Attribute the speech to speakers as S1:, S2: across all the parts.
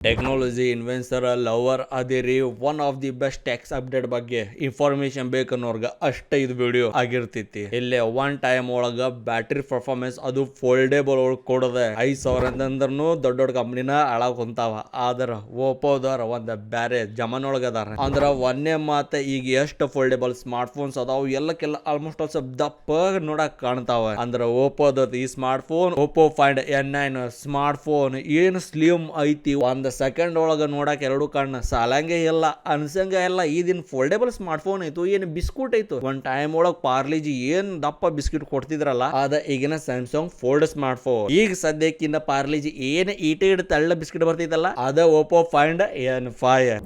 S1: Technology ಇನ್ವೆನ್ಸರ್ lover ಅದಿರಿ one of the best tech update ಬಗ್ಗೆ ಇನ್ಫಾರ್ಮೇಶನ್ ಬೇಕನ್ನೋರ್ಗ ಅಷ್ಟೇ ಇದು ವಿಡಿಯೋ ಆಗಿರ್ತೈತಿ. ಇಲ್ಲಿ ಒನ್ ಟೈಮ್ ಒಳಗ ಬ್ಯಾಟ್ರಿ ಪರ್ಫಾರ್ಮೆನ್ಸ್ ಅದು ಫೋಲ್ಡೇಬಲ್ ಒಳಗೆ ಕೊಡದೆ 5,000 ಅಂದ್ರೂ ದೊಡ್ಡ ದೊಡ್ಡ ಕಂಪ್ನಿನ ಹಾಳಾಗ್ ಹೊಂತಾವ. ಆದ್ರ ಓಪೋದವ್ರ ಒಂದ್ ಬ್ಯಾರೆ ಜಮಾನೊಳಗ ಅದಾರ. ಅಂದ್ರ ಒಂದೇ ಮಾತ ಈಗ ಎಷ್ಟು ಫೋಲ್ಡೇಬಲ್ ಸ್ಮಾರ್ಟ್ ಫೋನ್ಸ್ ಅದಾವ ಎಲ್ಲಕ್ಕೆಲ್ಲ ಆಲ್ಮೋಸ್ಟ್ ಆಲ್ ಸ್ವಲ್ಪ ದಪ್ಪ ನೋಡಕ್ ಕಾಣ್ತಾವ. ಅಂದ್ರ ಓಪೋದ ಈ smart phone Oppo find N9 smart phone ಏನ್ ಸ್ಲಿಮ್ ಐತಿ, ಒಂದ್ ಸೆಕೆಂಡ್ ಒಳಗ ನೋಡಕ್ ಎರಡು ಕಣ್ಣು ಸಾಲಂಗೆ ಇಲ್ಲ ಅನ್ಸಂಗ ಎಲ್ಲ. ಇದನ್ ಫೋಲ್ಡೇಬಲ್ ಸ್ಮಾರ್ಟ್ ಫೋನ್ ಐತು, ಏನ್ ಬಿಸ್ಕೂಟ್ ಐತು. ಒಂದ್ ಟೈಮ್ ಒಳಗ್ ಪಾರ್ಲಿಜಿ ಏನ್ ದಪ್ಪ ಬಿಸ್ಕಿಟ್ ಕೊಡ್ತಿದ್ರಲ್ಲ ಅದ ಈಗಿನ ಸ್ಯಾಮ್ಸಂಗ್ ಫೋಲ್ಡ್ ಸ್ಮಾರ್ಟ್ ಫೋನ್. ಈಗ ಸದ್ಯಕ್ಕಿಂತ ಪಾರ್ಲಿಜಿ ಏನ್ ಈಟೆ ತಳ್ಳ ಬಿಸ್ಕಿಟ್ ಬರ್ತೈತಲ್ಲ ಅದ ಓಪೋ ಫೈಂಡ್ N5.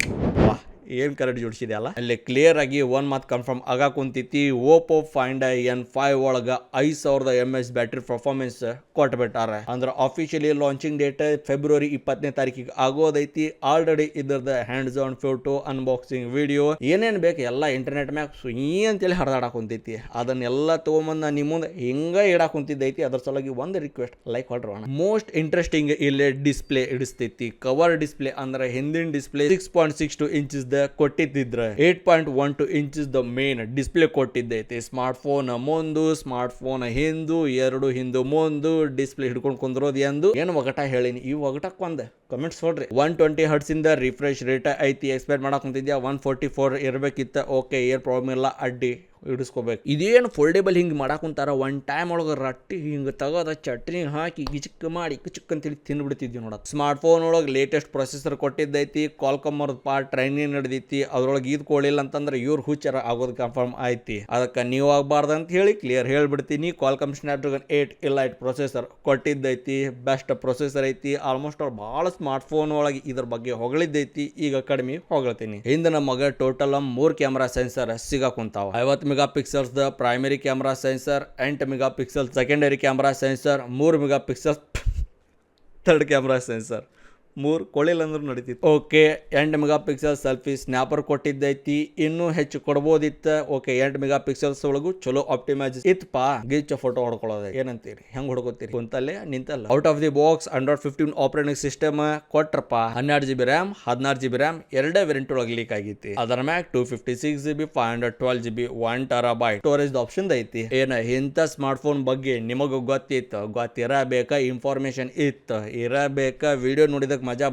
S1: ಏನ್ ಕರೆಕ್ಟ್ ಜೋಡಿಸಿದೆ ಅಲ್ಲ. ಅಲ್ಲಿ ಕ್ಲಿಯರ್ ಆಗಿ ಒಂದ್ ಮಾತ್ ಕನ್ಫರ್ಮ್ ಆಗ ಕುಂತೈತಿ. ಓಪೋ ಫೈಂಡ್ N5 ಒಳಗ 5,000 mAh ಬ್ಯಾಟ್ರಿ ಪರ್ಫಾರ್ಮೆನ್ಸ್ ಕೊಟ್ಬಿಟ್ಟಾರ. ಅಂದ್ರ ಅಫಿಷಿಯಲಿ ಲಾಂಚಿಂಗ್ ಡೇಟ್ ಫೆಬ್ರವರಿ 20ನೇ ತಾರೀಕಿಗೆ ಆಗೋದೈತಿ. ಆಲ್ರೆಡಿ ಇದ್ರದ hands on photo unboxing video ಏನೇನ್ ಬೇಕು ಎಲ್ಲ ಇಂಟರ್ನೆಟ್ ಮ್ಯಾಗ ಅಂತೇಳಿ ಹರಿದಾಡಕ್ ಕುಂತೈತಿ. ಅದನ್ನೆಲ್ಲ ತಗೊಂಬಂದ್ ನಿಮ್ಮ ಮುಂದೆ ಹಿಂಗ ಇಡಾಕ್ ಕುಂತಿದ್ದೈತಿ. ಅದ್ರ ಸಲುವಾಗಿ ಒಂದು ರಿಕ್ವೆಸ್ಟ್, ಲೈಕ್ ಹೊಡ್ರೋಣ. ಮೋಸ್ಟ್ ಇಂಟ್ರೆಸ್ಟಿಂಗ್ ಇಲ್ಲಿ ಡಿಸ್ಪ್ಲೇ ಇಡಿಸ್ತೈತಿ. ಕವರ್ ಡಿಸ್ಪ್ಲೇ ಅಂದ್ರೆ ಹಿಂದಿನ ಡಿಸ್ಪ್ಲೇ 6.62 ಇಂಚಸ್ ಕೊಟ್ಟಿದ್ದಿದ್ರೆ 8.12 ಇಂಚಸ್ ದ ಮೇನ್ ಡಿಸ್ಪ್ಲೇ ಕೊಟ್ಟಿದ್ದೈತಿ. ಸ್ಮಾರ್ಟ್ ಫೋನ್ ಮುಂದು, ಸ್ಮಾರ್ಟ್ ಫೋನ್ ಹಿಂದು, ಎರಡು ಹಿಂದು ಮುಂದು ಡಿಸ್ಪ್ಲೇ ಹಿಡ್ಕೊಂಡು ಕುಂದ್ರೋದು ಎಂದು ಏನು ಒಗಟ ಹೇಳಿನಿ. ಈ ಒಗಟಕ್ಕೆ ಒಂದ್ ಕಮೆಂಟ್ಸ್ ನೋಡ್ರಿ. 120 ಹರ್ಟ್ಸ್ ಇಂದ ರಿಫ್ರೆಶ್ ರೇಟ್ ಐತಿ. ಎಕ್ಸ್ಪೆಕ್ಟ್ ಮಾಡಕ್ ಕುಂತಿದ್ಯಾ 144 ಇರ್ಬೇಕಿತ್ತ. ಓಕೆ, ಏರ್ ಪ್ರಾಬ್ಲಮ್ ಇಲ್ಲ, ಅಡ್ಡಿ ಇಡಿಸ್ಕೋಬೇಕು. ಇದೇನು ಫೋಲ್ಡೇಬಲ್ ಹಿಂಗ್ ಮಾಡಕ್ ಕುಂತಾರ. ಒನ್ ಟೈಮ್ ಒಳಗ ರಟ್ಟಿ ಹಿಂಗ ತಗೋದ ಚಟ್ನಿ ಹಾಕಿ ಗಿಚಿಕ್ ಮಾಡಿ ಕುಚಿಕ್ ಅಂತೇಳಿ ತಿಂದ್ಬಿಡ್ತಿದ್ವಿ ನೋಡ. ಸ್ಮಾರ್ಟ್ ಫೋನ್ ಒಳಗೆ ಲೇಟೆಸ್ಟ್ ಪ್ರೊಸೆಸರ್ ಕೊಟ್ಟಿದ್ದೈತಿ. ಕ್ವಾಲ್ಕಾಮ್ ಪಾರ್ಟ್ ಟ್ರೈನಿಂಗ್ ನಡೆದೈತಿ. ಅದ್ರೊಳಗೆ ಇದು ಕೊಡ್ಲಿಲ್ಲ ಅಂತಂದ್ರೆ ಇವ್ರು ಹುಚ್ಚರ ಆಗೋದು ಕನ್ಫರ್ಮ್ ಐತಿ. ಅದಕ್ಕೆ ನೀವು ಆಗ್ಬಾರ್ದು ಅಂತ ಹೇಳಿ ಕ್ಲಿಯರ್ ಹೇಳ್ಬಿಡ್ತೀನಿ. ಕ್ವಾಲ್ಕಾಮ್ ಸ್ನ್ಯಾಪ್ಡ್ರಾಗನ್ 8 Elite ಪ್ರೊಸೆಸರ್ ಕೊಟ್ಟಿದ್ದೈತಿ. ಬೆಸ್ಟ್ ಪ್ರೊಸೆಸರ್ ಐತಿ. ಆಲ್ಮೋಸ್ಟ್ ಅವ್ರು ಬಹಳ ಸ್ಮಾರ್ಟ್ ಫೋನ್ ಒಳಗೆ ಇದ್ರ ಬಗ್ಗೆ ಹೊಗಳಿದ್ದೈತಿ. ಈಗ ಕಡಿಮೆ ಹೊಗಳ್ತೀನಿ. ಹಿಂದೆ ನಮಗೆ ಟೋಟಲ್ 3 ಕ್ಯಾಮ್ರಾ ಸೆನ್ಸರ್ ಸಿಗಾಕುಂತಾವ. 50 megapixels the primary camera sensor, 8 megapixel secondary camera sensor, 3 megapixel third camera sensor. 3 ಕೊಳಿಲ್ಲ ಅಂದ್ರೂ ನಡೀತಿತ್ತು. Okay, 8 megapixel selfie snapper ಕೊಟ್ಟಿದ್ದೈತಿ. ಇನ್ನೂ ಹೆಚ್ಚು ಕೊಡ್ಬೋದಿತ್ತ. ಓಕೆ, 8 ಮೆಗಾ ಪಿಕ್ಸಲ್ಸ್ ಒಳಗೂ ಚಲೋ ಆಪ್ಟಿಮೈಸ್ ಇತ್ಪಾ. ಗೀಚ ಫೋಟೋ ಹೊಡ್ಕೊಳ್ಳೋದು ಏನಂತೀರಿ, ಹೆಂಗ್ ಹೊಡ್ಕೋತೀರಿ? ಕುಂತಲ್ಲೇ ನಿಂತಲ್ಲ. Out of the box Android 15 operating system ಕೊಟ್ರಪ್ಪ. 12 GB ರ್ಯಾಮ್, 16 GB ರ್ಯಾಮ್, ಎರಡೇ ವೇರಿಯಂಟ್ ಒಳಗೆ ಲೀಕ್ ಆಗೈತಿ. ಅದರ ಮ್ಯಾಗ 256 GB, 512 GB, 1 TB storage option ಐತಿ. ಏನ ಇಂಥ ಸ್ಮಾರ್ಟ್ ಫೋನ್ ಬಗ್ಗೆ ನಿಮಗೂ ಗೊತ್ತಿತ್ತು, ಗೊತ್ತಿರಬೇಕ, ಇನ್ಫಾರ್ಮೇಶನ್ ಇತ್ತು ಇರಬೇಕ, ವಿಡಿಯೋ ನೋಡಿದಕ್ಕೆ ಮಜಾ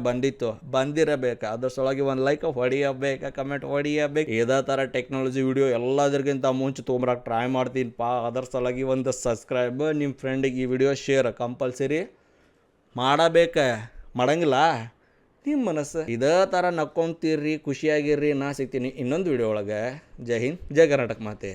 S1: ಬಂದಿರಬೇಕು. ಅದ್ರ ಸಲುವಾಗಿ ಒಂದು ಲೈಕ್ ಹೊಡಿಯಬೇಕು, ಕಮೆಂಟ್ ಹೊಡಿಯಬೇಕು. ಇದೇ ತರ ಟೆಕ್ನಾಲಜಿ ವಿಡಿಯೋ ಎಲ್ಲದಕ್ಕಿಂತ ಮುಂಚೆ ತೊಗೊಂಬರಕ್ಕೆ ಟ್ರೈ ಮಾಡ್ತೀನಿ ಪಾ. ಅದರ ಸಲುವಾಗಿ ಒಂದು ಸಬ್ಸ್ಕ್ರೈಬ್, ನಿಮ್ಮ ಫ್ರೆಂಡಿಗೆ ಈ ವಿಡಿಯೋ ಶೇರ್ ಕಂಪಲ್ಸರಿ ಮಾಡಂಗಿಲ್ಲ ನಿಮ್ಮ ಮನಸ್ಸು. ಇದೇ ಥರ ನಕ್ಕೊಂತೀರ್ರಿ, ಖುಷಿಯಾಗಿರ್ರಿ. ನಾ ಸಿಗ್ತೀನಿ ಇನ್ನೊಂದು ವಿಡಿಯೋ ಒಳಗೆ. ಜೈ ಹಿಂದ್, ಜೈ ಕರ್ನಾಟಕ ಮಾತೆ.